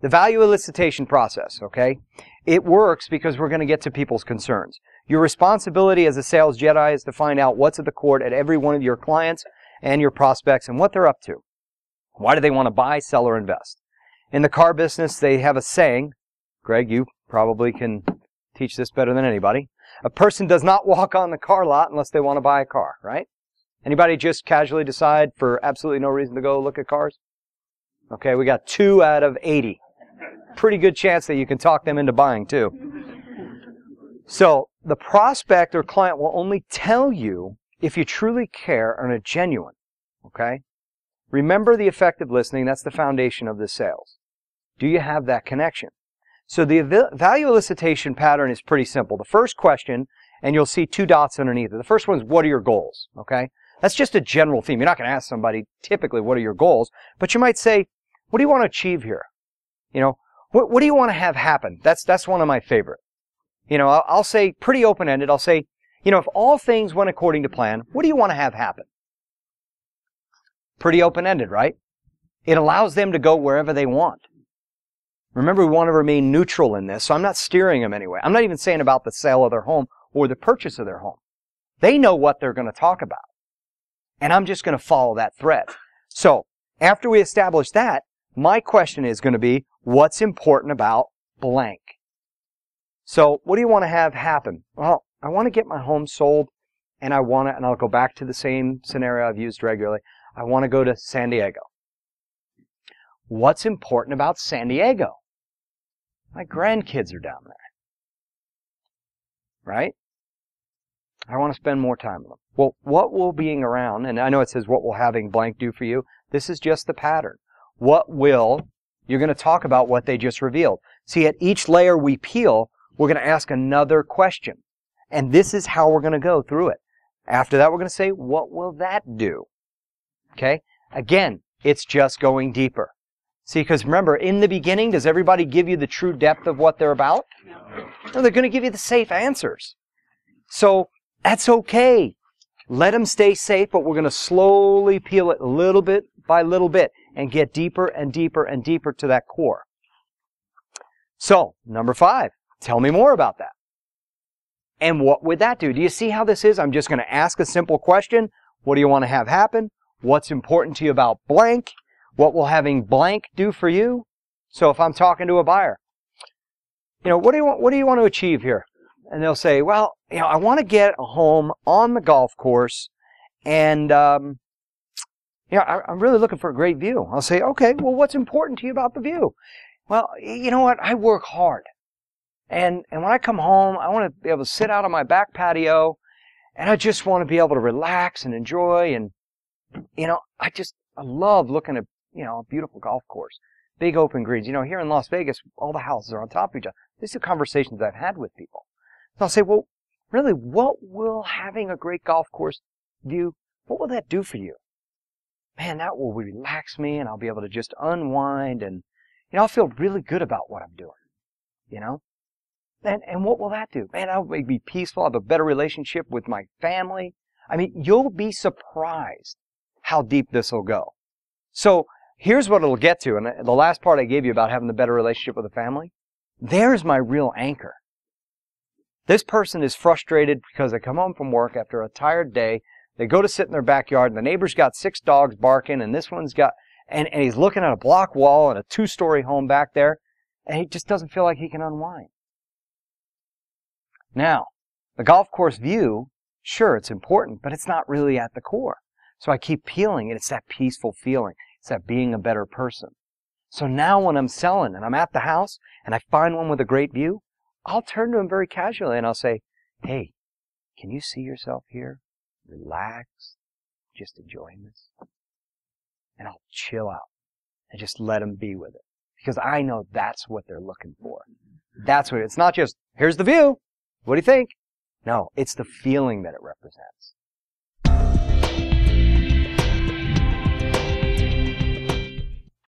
The value elicitation process, okay? It works because we're going to get to people's concerns. Your responsibility as a sales Jedi is to find out what's at the core at every one of your clients and your prospects and what they're up to. Why do they want to buy, sell, or invest? In the car business, they have a saying. Greg, you probably can teach this better than anybody. A person does not walk on the car lot unless they want to buy a car, right? Anybody just casually decide for absolutely no reason to go look at cars? Okay, we got 2 out of 80. Pretty good chance that you can talk them into buying too. So the prospect or client will only tell you if you truly care and are genuine. Okay? Remember the effective listening. That's the foundation of the sales. Do you have that connection? So the value elicitation pattern is pretty simple. The first question, and you'll see 2 dots underneath it. The first one is, what are your goals? Okay? That's just a general theme. You're not going to ask somebody typically, what are your goals? But you might say, what do you want to achieve here? You know, what do you want to have happen? That's one of my favorite. You know, I'll say pretty open-ended. I'll say, you know, if all things went according to plan, what do you want to have happen? Pretty open-ended, right? It allows them to go wherever they want. Remember, we want to remain neutral in this, so I'm not steering them anyway. I'm not even saying about the sale of their home or the purchase of their home. They know what they're going to talk about. And I'm just going to follow that thread. So, after we establish that, my question is going to be, what's important about blank? So, what do you want to have happen? Well, I want to get my home sold, and I'll go back to the same scenario I've used regularly. I want to go to San Diego. What's important about San Diego? My grandkids are down there. Right? I want to spend more time with them. Well, what will being around, and I know it says what will having blank do for you. This is just the pattern. What will, you're going to talk about what they just revealed. See, at each layer we peel, we're going to ask another question. And this is how we're going to go through it. After that, we're going to say, what will that do? Okay? Again, it's just going deeper. See, because remember, in the beginning, does everybody give you the true depth of what they're about? No, they're going to give you the safe answers. So, that's okay. Let them stay safe, but we're going to slowly peel it little bit by little bit and get deeper and deeper and deeper to that core. So, number 5, tell me more about that. And what would that do? Do you see how this is? I'm just going to ask a simple question. What do you want to have happen? What's important to you about blank? What will having blank do for you? So if I'm talking to a buyer, you know, what do you want to achieve here? And they'll say, well, you know, I want to get a home on the golf course, and you know, I'm really looking for a great view. I'll say, okay, well, what's important to you about the view? Well, you know what? I work hard, and when I come home, I want to be able to sit out on my back patio, and I just want to be able to relax and enjoy, and you know, I love looking at, you know, a beautiful golf course, big open greens. You know, here in Las Vegas, all the houses are on top of each other. These are conversations I've had with people. So I'll say, well, really, what will having a great golf course view, what will that do for you? Man, that will relax me, and I'll be able to just unwind, and, you know, I'll feel really good about what I'm doing, you know? And what will that do? Man, I'll be peaceful, I'll have a better relationship with my family. I mean, you'll be surprised how deep this will go. So here's what it'll get to, and the last part I gave you about having the better relationship with the family, there's my real anchor. This person is frustrated because they come home from work after a tired day. They go to sit in their backyard, and the neighbor's got 6 dogs barking, and this one's got, and he's looking at a block wall and a 2-story home back there, and he just doesn't feel like he can unwind. Now, the golf course view, sure, it's important, but it's not really at the core. So I keep peeling, and it's that peaceful feeling. It's that being a better person. So now when I'm selling and I'm at the house and I find one with a great view, I'll turn to him very casually and I'll say, hey, can you see yourself here? Relax, just enjoying this. And I'll chill out and just let them be with it. Because I know that's what they're looking for. That's what it's not just, here's the view. What do you think? No, it's the feeling that it represents.